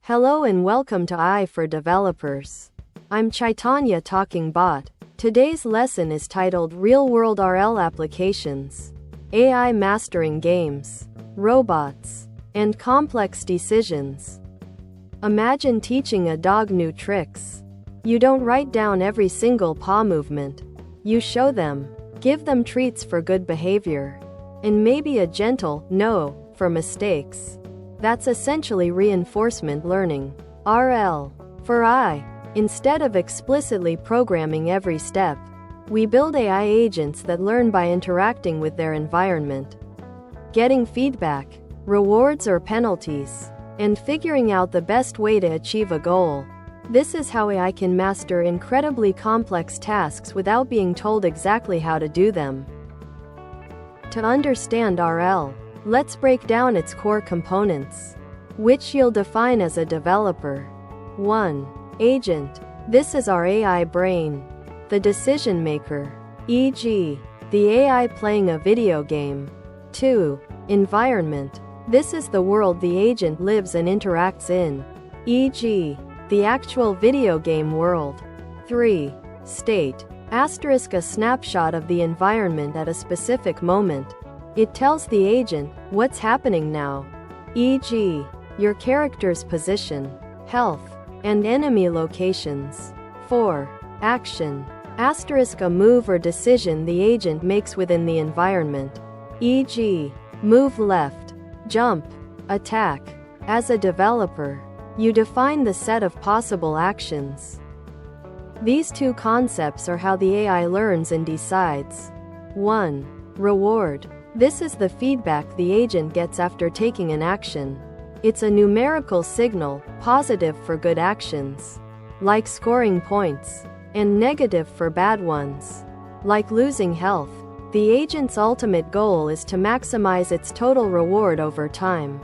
Hello and welcome to AI for Developers. I'm Chaitanya talking bot. Today's lesson is titled Real-World RL Applications, AI Mastering Games, Robots, and Complex Decisions. Imagine teaching a dog new tricks. You don't write down every single paw movement. You show them, give them treats for good behavior, and maybe a gentle no for mistakes. That's essentially reinforcement learning. RL. For I. Instead of explicitly programming every step, we build AI agents that learn by interacting with their environment, getting feedback, rewards or penalties, and figuring out the best way to achieve a goal. This is how AI can master incredibly complex tasks without being told exactly how to do them. To understand RL, let's break down its core components, which you'll define as a developer. 1. Agent. This is our AI brain, the decision maker, e.g., the AI playing a video game. 2. Environment. This is the world the agent lives and interacts in, e.g., the actual video game world. 3. State. Asterisk a snapshot of the environment at a specific moment. It tells the agent what's happening now, e.g., your character's position, health, and enemy locations. 4. Action. Asterisk a move or decision the agent makes within the environment, e.g., move left, jump, attack. As a developer, you define the set of possible actions. These two concepts are how the AI learns and decides. 1. Reward. This is the feedback the agent gets after taking an action. It's a numerical signal, positive for good actions, like scoring points, and negative for bad ones, like losing health. The agent's ultimate goal is to maximize its total reward over time.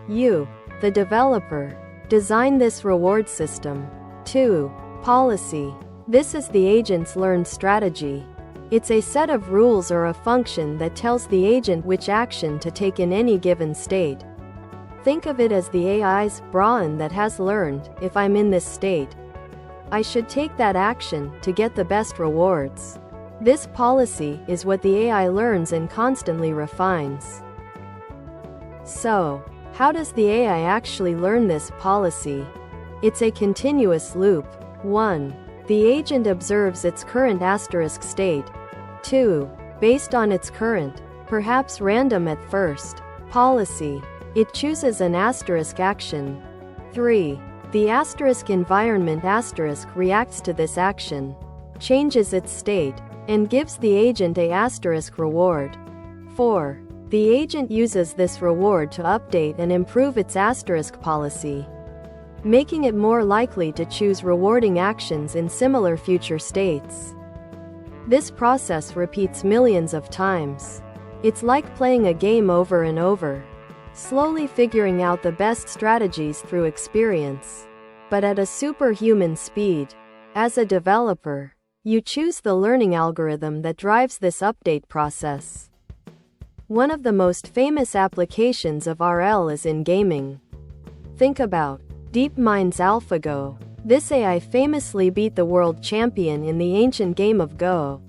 You, the developer, design this reward system. 2. Policy. This is the agent's learned strategy. It's a set of rules or a function that tells the agent which action to take in any given state. Think of it as the AI's brain that has learned, if I'm in this state, I should take that action to get the best rewards. This policy is what the AI learns and constantly refines. So, how does the AI actually learn this policy? It's a continuous loop. 1. The agent observes its current asterisk state. 2. Based on its current, perhaps random at first, policy, it chooses an asterisk action. 3. The asterisk environment asterisk reacts to this action, changes its state, and gives the agent a asterisk reward. 4. The agent uses this reward to update and improve its asterisk policy, making it more likely to choose rewarding actions in similar future states. This process repeats millions of times. It's like playing a game over and over, slowly figuring out the best strategies through experience, but at a superhuman speed. As a developer, you choose the learning algorithm that drives this update process. One of the most famous applications of RL is in gaming. Think about DeepMind's AlphaGo. This AI famously beat the world champion in the ancient game of Go,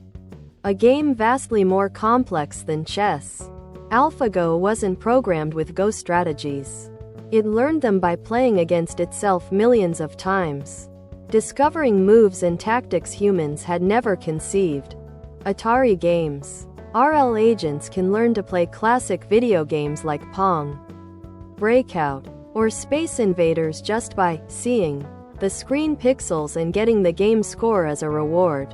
a game vastly more complex than chess. AlphaGo wasn't programmed with Go strategies. It learned them by playing against itself millions of times, discovering moves and tactics humans had never conceived. Atari games. RL agents can learn to play classic video games like Pong, Breakout, or Space Invaders just by seeing the screen pixels and getting the game score as a reward.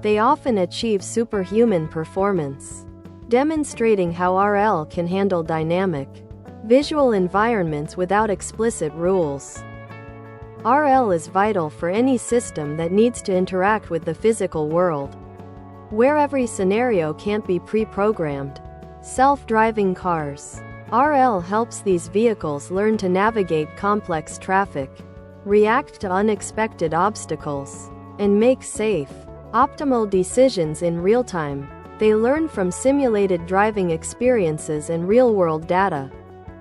They often achieve superhuman performance, demonstrating how RL can handle dynamic, visual environments without explicit rules. RL is vital for any system that needs to interact with the physical world, where every scenario can't be pre-programmed. Self-driving cars. RL helps these vehicles learn to navigate complex traffic, react to unexpected obstacles, and make safe, optimal decisions in real time. They learn from simulated driving experiences and real-world data.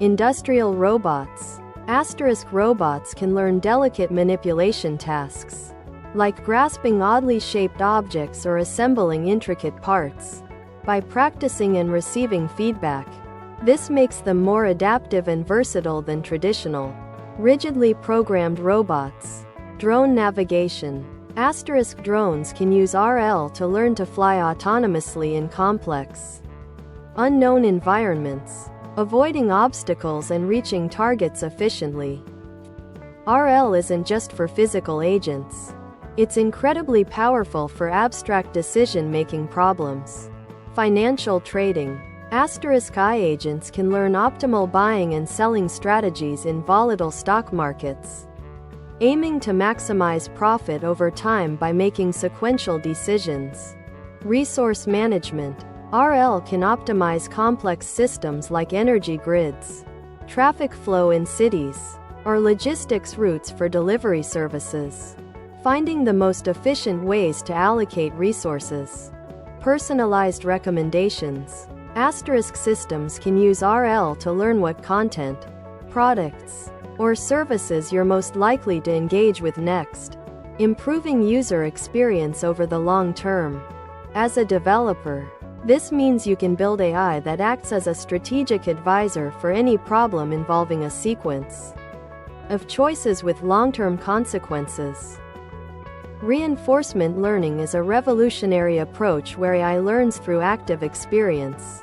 Industrial robots. Asterisk robots can learn delicate manipulation tasks, like grasping oddly shaped objects or assembling intricate parts, by practicing and receiving feedback. This makes them more adaptive and versatile than traditional, rigidly programmed robots. Drone navigation. Asterisk drones can use RL to learn to fly autonomously in complex, unknown environments, avoiding obstacles and reaching targets efficiently. RL isn't just for physical agents. It's incredibly powerful for abstract decision-making problems. Financial trading. Asterisk I agents can learn optimal buying and selling strategies in volatile stock markets, aiming to maximize profit over time by making sequential decisions. Resource management. RL can optimize complex systems like energy grids, traffic flow in cities, or logistics routes for delivery services, finding the most efficient ways to allocate resources. Personalized recommendations. Asterisk systems can use RL to learn what content, products, or services you're most likely to engage with next, improving user experience over the long term. As a developer, this means you can build AI that acts as a strategic advisor for any problem involving a sequence of choices with long-term consequences. Reinforcement learning is a revolutionary approach where AI learns through active experience,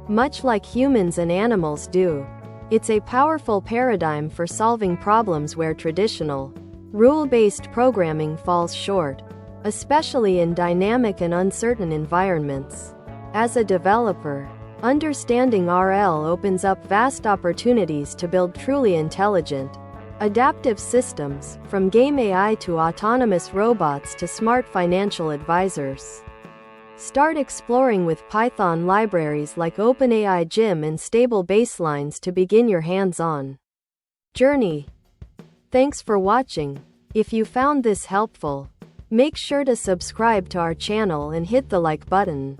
much like humans and animals do. It's a powerful paradigm for solving problems where traditional, rule-based programming falls short, especially in dynamic and uncertain environments. As a developer, understanding RL opens up vast opportunities to build truly intelligent, adaptive systems, from game AI to autonomous robots to smart financial advisors. Start exploring with Python libraries like OpenAI Gym and stable baselines to begin your hands-on journey. Thanks for watching. If you found this helpful, make sure to subscribe to our channel and hit the like button.